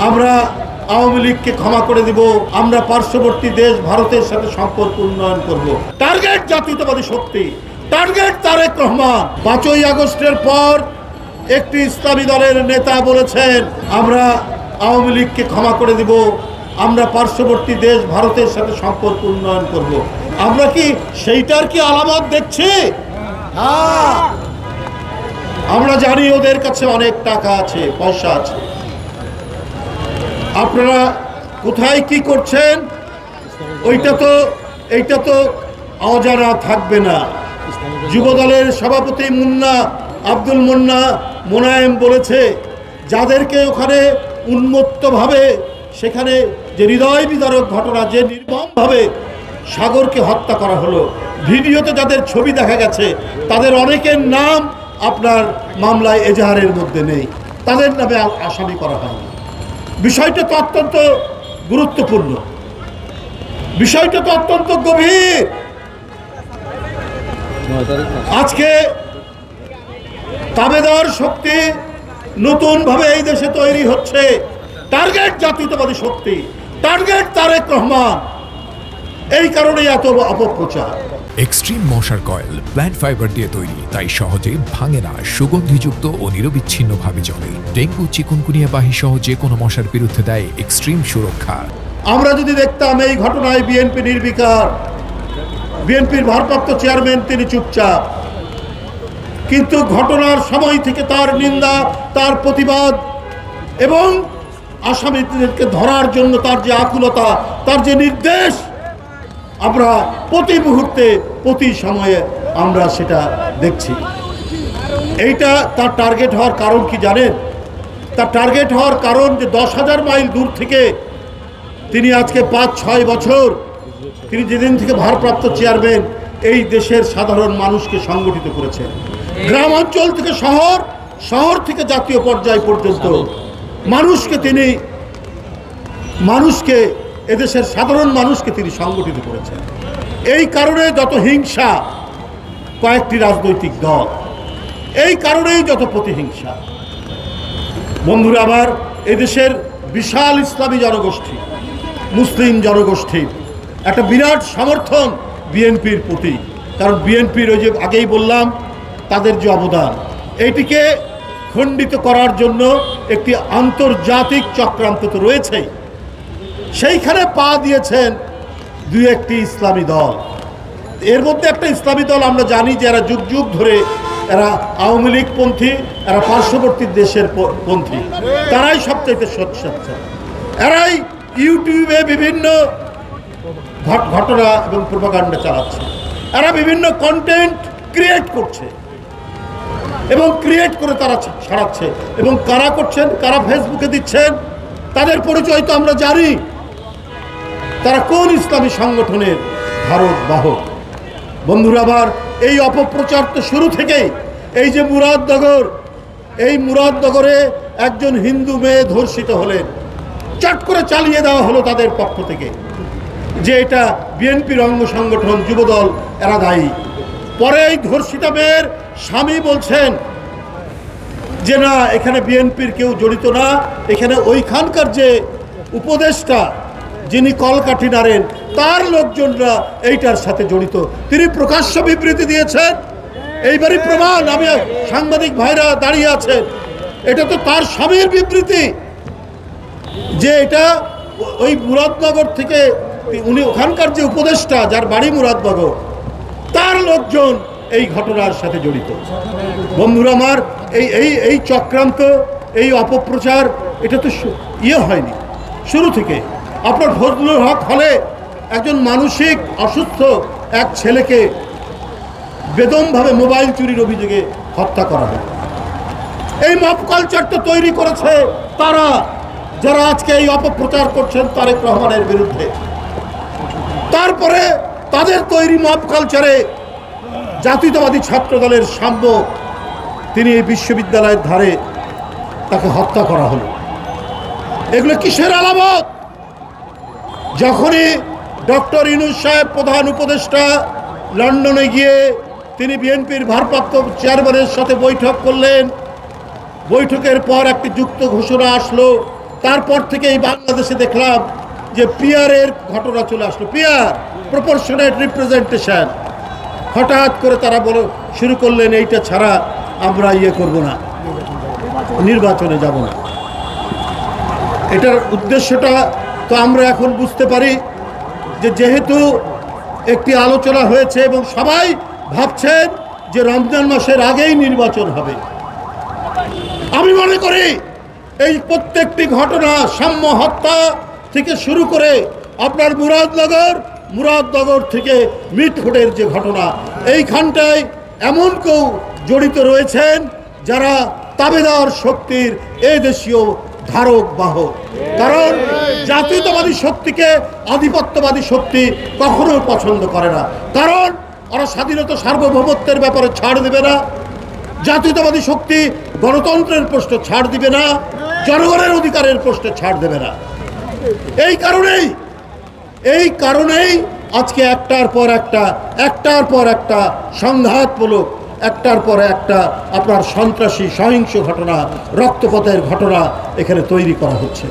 আমরা আওয়ামী লীগকে ক্ষমা করে দিব, আমরা পার্শ্ববর্তী দেশ ভারতের সাথে সম্পর্ক উন্নয়ন করব। টার্গেট জাতীয়তাবাদী শক্তি, টার্গেট তারেক রহমান। 5ই আগস্টের পর একটি ইসলামী দলের নেতা বলেছেন আমরা আওয়ামী লীগকে ক্ষমা করে দিব, আমরা পার্শ্ববর্তী দেশ ভারতের সাথে সম্পর্ক উন্নয়ন করব। আমরা কি সেইটার কি আলামত দেখছি? আমরা জানি ওদের কাছে অনেক টাকা আছে, পয়সা আছে। আপনারা কোথায় কি করছেন এইটা তো অজানা থাকবে না। যুবদলের সভাপতি আব্দুল মোনায়েম বলেছে যাদেরকে ওখানে উন্মত্তভাবে সেখানে যে হৃদয় বিদারক ঘটনা, যে নির্মমভাবে সাগরকে হত্যা করা হলো, ভিডিওতে যাদের ছবি দেখা গেছে তাদের অনেকের নাম আপনার মামলায় এজাহারের মধ্যে নেই, তাদের নামে আসামি করা হয়নি। বিষয়টা তো অত্যন্ত গুরুত্বপূর্ণ, বিষয়টা তো অত্যন্ত গভীর। আজকে তাবেদার শক্তি নতুনভাবে এই দেশে তৈরি হচ্ছে, টার্গেট জাতীয়তাবাদী শক্তি, টার্গেট তারেক রহমান। এই কারণেই এত অপপ্রচার। এক্সট্রিম মশার কয়েল প্ল্যান্ট ফাইবার দিয়ে তৈরি, তাই সহজে ভাঙে না, সুগন্ধিযুক্ত ও নিরবিচ্ছিন্নভাবে জ্বলে। ডেঙ্গু, চিকুনগুনিয়া বাহি সহ যে কোনো মশার বিরুদ্ধে দেয় এক্সট্রিম সুরক্ষা। আমরা যদি দেখতাম এই ঘটনায় বিএনপি নির্বিকার, বিএনপির ভারপ্রাপ্ত চেয়ারম্যান তিনি চুপচাপ, কিন্তু ঘটনার সময় থেকে তার নিন্দা, তার প্রতিবাদ এবং আসামিদেরকে ধরার জন্য তার যে আকুলতা, তার যে নির্দেশ, আমরা প্রতি মুহূর্তে প্রতি সময়ে আমরা সেটা দেখছি। এইটা তার টার্গেট হওয়ার কারণ কি জানেন? তার টার্গেট হওয়ার কারণ যে 10,000 মাইল দূর থেকে তিনি আজকে 5-6 বছর, তিনি যেদিন থেকে ভারপ্রাপ্ত চেয়ারম্যান, এই দেশের সাধারণ মানুষকে সংগঠিত করেছেন। গ্রাম অঞ্চল থেকে শহর, শহর থেকে জাতীয় পর্যায় পর্যন্ত মানুষকে এদেশের সাধারণ মানুষকে তিনি সংগঠিত করেছেন। এই কারণে যত হিংসা কয়েকটি রাজনৈতিক দল, এই কারণেই যত প্রতিহিংসা। বন্ধুরা আমার, এদেশের বিশাল ইসলামী জনগোষ্ঠী, মুসলিম জনগোষ্ঠীর একটা বিরাট সমর্থন বিএনপির প্রতি। কারণ বিএনপির ওই যে আগেই বললাম তাদের যে অবদান, এইটিকে খণ্ডিত করার জন্য একটি আন্তর্জাতিক চক্রান্ত তো রয়েছেই, সেইখানে পা দিয়েছেন 2-1টি ইসলামী দল। এর মধ্যে একটা ইসলামী দল আমরা জানি যে এরা যুগ যুগ ধরে এরা আওয়ামী লীগ পন্থী, এরা পার্শ্ববর্তী দেশের পন্থী, তারাই সবচাইতে সোচ্চার। এরাই ইউটিউবে বিভিন্ন ঘটনা এবং প্রোপাগান্ডা চালাচ্ছে, এরা বিভিন্ন কন্টেন্ট ক্রিয়েট করছে এবং ক্রিয়েট করে তারা ছাড়াচ্ছে। এবং কারা করছেন, কারা ফেসবুকে দিচ্ছেন, তাদের পরিচয় তো আমরা জানি, তারা কোন ইসলামী সংগঠনের ধারক বাহক। বন্ধুরা আবার এই অপপ্রচার তো শুরু থেকেই, এই যে মুরাদনগরে একজন হিন্দু মেয়ে ধর্ষিত হলেন, চট করে চালিয়ে দেওয়া হলো তাদের পক্ষ থেকে যে এটা বিএনপির অঙ্গ সংগঠন যুবদল, এরা দায়ী। পরে এই ধর্ষিতা মেয়ের স্বামী বলছেন যে না, এখানে বিএনপির কেউ জড়িত না, এখানে ওইখানকার যে উপদেষ্টা যিনি কলকাঠি নাড়েন তার লোকজনরা এইটার সাথে জড়িত। তিনি প্রকাশ্য বিবৃতি দিয়েছেন, এইবারই প্রমাণ, আমি সাংবাদিক ভাইরা দাঁড়িয়ে আছেন, এটা তো তার স্বামীর বিবৃতি যে এটা ওই মুরাদনগর থেকে উনি ওখানকার যে উপদেষ্টা যার বাড়ি মুরাদনগর, তার লোকজন এই ঘটনার সাথে জড়িত। বন্ধুরা আমার, এই চক্রান্ত, এই অপপ্রচার, এটা তো হয়নি শুরু থেকে। আপনার ফজলুল হক হলে একজন মানসিক অসুস্থ এক ছেলেকে বেদমভাবে মোবাইল চুরির অভিযোগে হত্যা করা হয়। এই মব কালচারটা তৈরি করেছে তারা, যারা আজকে এই অপপ্রচার করছেন তারেক রহমানের বিরুদ্ধে। তারপরে তাদের তৈরি মব কালচারে জাতীয়তাবাদী ছাত্র দলের সাম্য, তিনি এই বিশ্ববিদ্যালয়ের ধারে তাকে হত্যা করা হলো। এগুলো কিসের আলামত? যখনই ডক্টর ইউনূস সাহেব প্রধান উপদেষ্টা লন্ডনে গিয়ে তিনি বিএনপির ভারপ্রাপ্ত চেয়ারম্যানের সাথে বৈঠক করলেন, বৈঠকের পর একটি যুক্ত ঘোষণা আসলো, তারপর থেকে এই বাংলাদেশে দেখলাম যে পিয়ারের ঘটনা চলে আসলো, পিয়ার প্রপোর্শনেট রিপ্রেজেন্টেশন। হঠাৎ করে তারা শুরু করলেন এইটা ছাড়া আমরা করব না, নির্বাচনে যাব না। এটার উদ্দেশ্যটা তো আমরা এখন বুঝতে পারি যে যেহেতু একটি আলোচনা হয়েছে এবং সবাই ভাবছেন যে রমজান মাসের আগেই নির্বাচন হবে। আমি মনে করি এই প্রত্যেকটি ঘটনা, সাম্য হত্যা থেকে শুরু করে আপনার মুরাদনগর থেকে মিটফোর্ডের যে ঘটনা, এইখানটায় এমন কেউ জড়িত রয়েছেন যারা তাবেদার শক্তির এদেশীয় ধারক বাহক। কারণ জাতীয়তাবাদী শক্তিকে আধিপত্যবাদী শক্তি কখনো পছন্দ করে না, কারণ ওরা স্বাধীনতা সার্বভৌমত্বের ব্যাপারে ছাড় দেবে না। জাতীয়তাবাদী শক্তি গণতন্ত্রের প্রশ্নে ছাড় দিবে না, জনগণের অধিকারের প্রশ্নে ছাড় দেবে না। এই কারণেই আজকে একটার পর একটা সংঘাতমূলক, একটার পর একটা আপনার সন্ত্রাসী সহিংস ঘটনা, রক্তপাতের ঘটনা এখানে তৈরি করা হচ্ছে।